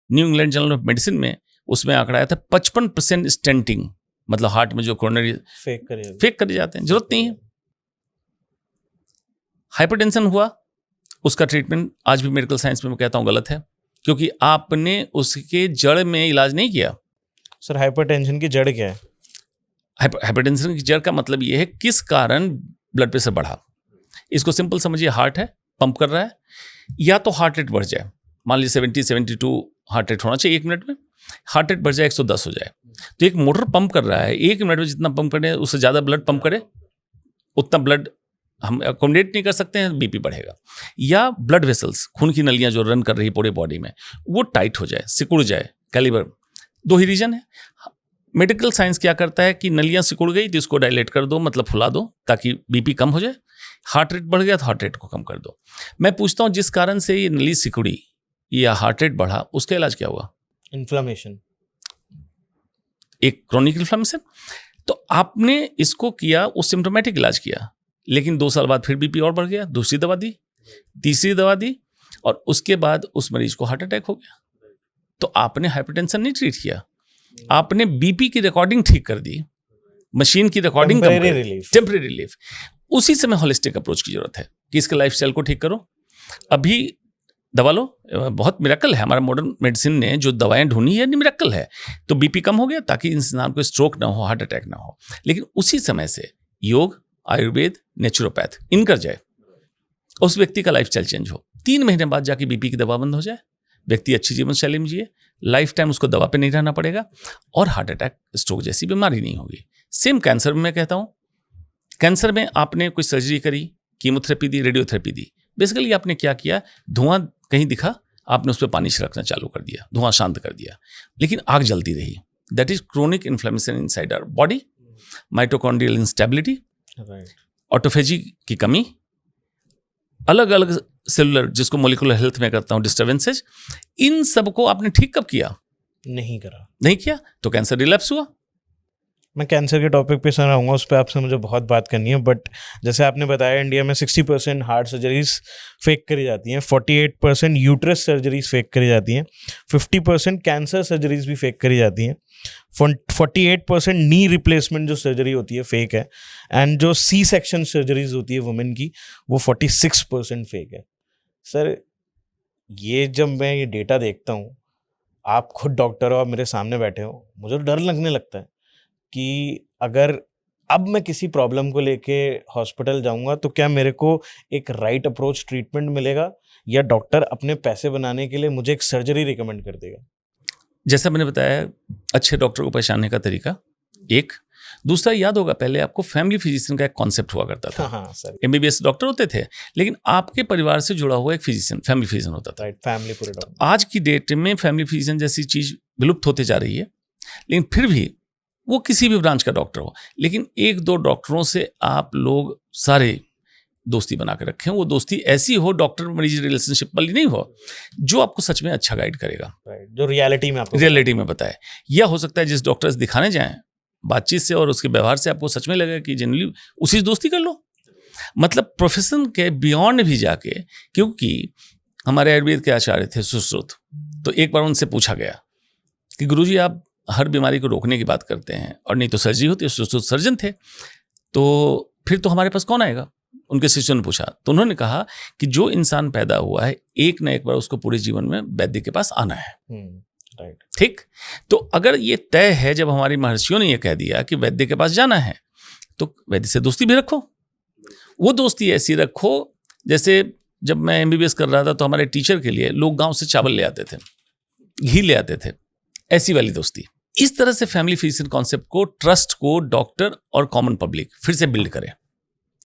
New England journal of medicine में उसमें आंकड़ा आया था 55% स्टेंटिंग, मतलब हार्ट में जो कोरोनरी फेक करे जाते हैं, जरूरत नहीं है। हाइपरटेंशन हुआ, उसका ट्रीटमेंट आज भी मेडिकल साइंस में मैं कहता हूँ गलत है, क्योंकि आपने उसके जड़ में इलाज नहीं किया। सर हाइपरटेंशन की जड़ क्या है? हाइपरटेंशन की जड़ का मतलब ये है किस कारण ब्लड प्रेशर बढ़ा। इसको सिंपल समझिए, हार्ट है, पंप कर रहा है, या तो हार्ट रेट बढ़ जाए, मान लीजिए 70-72 हार्ट रेट होना चाहिए 1 मिनट में, हार्ट रेट बढ़ जाए 110 हो जाए, तो एक मोटर पंप कर रहा है 1 मिनट में जितना पंप करे उससे ज़्यादा ब्लड पंप करे, उतना ब्लड हम अकोमोडेट नहीं कर सकते हैं, बीपी बढ़ेगा। या ब्लड वेसल्स, खून की नलियाँ जो रन कर रही है पूरे बॉडी में, वो टाइट हो जाए, सिकुड़ जाए, कैलिबर, 2 ही रीजन है। मेडिकल साइंस क्या करता है कि नलियाँ सिकुड़ गई तो इसको डायलेट कर दो, मतलब फुला दो ताकि बीपी कम हो जाए। हार्ट रेट बढ़ गया तो हार्ट रेट को कम कर दो। मैं पूछता हूँ जिस कारण से ये नली सिकुड़ी या हार्ट रेट बढ़ा, उसका इलाज क्या हुआ? इन्फ्लेमेशन, एक क्रोनिक इन्फ्लेमेशन। तो आपने इसको किया, उस सिम्टोमेटिक इलाज किया, लेकिन 2 साल बाद फिर बीपी और बढ़ गया, दूसरी दवा दी, तीसरी दवा दी, और उसके बाद उस मरीज को हार्ट अटैक हो गया। तो आपने हाइपरटेंशन नहीं ट्रीट किया, आपने बीपी की रिकॉर्डिंग ठीक कर दी, मशीन की रिकॉर्डिंग, टेम्परेरी रिलीफ। उसी समय होलिस्टिक अप्रोच की जरूरत है कि इसके लाइफस्टाइल को ठीक करो। अभी दवा लो, बहुत मिरेकल है, हमारा मॉडर्न मेडिसिन ने जो दवाएं ढूंढी है मिरेकल है। तो बीपी कम हो गया ताकि इंसान को स्ट्रोक ना हो, हार्ट अटैक ना हो। लेकिन उसी समय से योग, आयुर्वेद, नेचुरोपैथ इन कर जाए, उस व्यक्ति का लाइफस्टाइल चेंज हो, 3 महीने बाद जाके बीपी की दवा बंद हो जाए, व्यक्ति अच्छी जीवन शैली में जिए, लाइफ टाइम उसको दवा पे नहीं रहना पड़ेगा, और हार्ट अटैक, स्ट्रोक जैसी बीमारी नहीं होगी। सेम कैंसर में मैं कहता हूँ, कैंसर में आपने कोई सर्जरी करी, कीमोथेरेपी दी, रेडियोथेरेपी दी, बेसिकली आपने क्या किया, धुआं कहीं दिखा, आपने उस पर पानी छिड़कना चालू कर दिया, धुआं शांत कर दिया, लेकिन आग जलती रही। That is chronic inflammation inside our body, mitochondrial instability, autophagy की कमी, अलग अलग सेलुलर, जिसको मोलिकुलर हेल्थ में करता हूँ, डिस्टर्बेंसेज, इन सब को आपने ठीक कब किया? नहीं किया, तो कैंसर रिलैप्स हुआ। मैं कैंसर के टॉपिक पे सर आऊँगा, उस पर आपसे मुझे बहुत बात करनी है, बट जैसे आपने बताया इंडिया में 60% हार्ट सर्जरीज फेक करी जाती हैं, 48% यूट्रस सर्जरीज फेक करी जाती हैं, 50% कैंसर सर्जरीज भी फेक करी जाती हैं, 48% नी रिप्लेसमेंट जो सर्जरी होती है फेक है, एंड जो सी सेक्शन सर्जरीज होती है वुमेन की, वो 46% फेक है। सर ये जब मैं ये डेटा देखता हूँ, आप खुद डॉक्टर हो, आप मेरे सामने बैठे हो, मुझे डर लगने लगता है कि अगर अब मैं किसी प्रॉब्लम को लेके हॉस्पिटल जाऊंगा तो क्या मेरे को एक राइट अप्रोच ट्रीटमेंट मिलेगा, या डॉक्टर अपने पैसे बनाने के लिए मुझे एक सर्जरी रिकमेंड कर देगा? जैसा मैंने बताया, अच्छे डॉक्टर को पहचानने का तरीका एक, दूसरा याद होगा पहले आपको फैमिली फिजिशियन का एक कॉन्सेप्ट हुआ करता था। हाँ सर, MBBS डॉक्टर होते थे, लेकिन आपके परिवार से जुड़ा हुआ एक फिजिशियन, फैमिली फिजिशियन होता था। फैमिली पूरे डॉक्टर। आज की डेट में फैमिली फिजिशियन जैसी चीज विलुप्त होते जा रही है, लेकिन फिर भी वो किसी भी ब्रांच का डॉक्टर हो, लेकिन 1-2 डॉक्टरों से आप लोग सारे दोस्ती बना के रखें। वो दोस्ती ऐसी हो, डॉक्टर मरीज रिलेशनशिप वाली नहीं हो, जो आपको सच में अच्छा गाइड करेगा, जो रियलिटी में बताए। या हो सकता है जिस डॉक्टर से दिखाने जाएं, बातचीत से और उसके व्यवहार से आपको सच में लगे कि जनरली उसी से दोस्ती कर लो। मतलब प्रोफेशन के बियॉन्ड भी जाके, क्योंकि हमारे आयुर्वेद के आचार्य थे सुश्रुत, तो एक बार उनसे पूछा गया कि गुरुजी आप हर बीमारी को रोकने की बात करते हैं और नहीं तो सर्जरी होती है, सुश्रुत सर्जन थे, तो फिर तो हमारे पास कौन आएगा? उनके शिष्यों ने पूछा, तो उन्होंने कहा कि जो इंसान पैदा हुआ है, एक ना एक बार उसको पूरे जीवन में वैद्य के पास आना है। ठीक, तो अगर ये तय है, जब हमारी महर्षियों ने ये कह दिया कि वैद्य के पास जाना है, तो वैद्य से दोस्ती भी रखो। वो दोस्ती ऐसी रखो, जैसे जब मैं MBBS कर रहा था तो हमारे टीचर के लिए लोग गांव से चावल ले आते थे, घी ले आते थे, ऐसी वाली दोस्ती। इस तरह से फैमिली फिजिशियन कॉन्सेप्ट को, ट्रस्ट को डॉक्टर और कॉमन पब्लिक फिर से बिल्ड करें।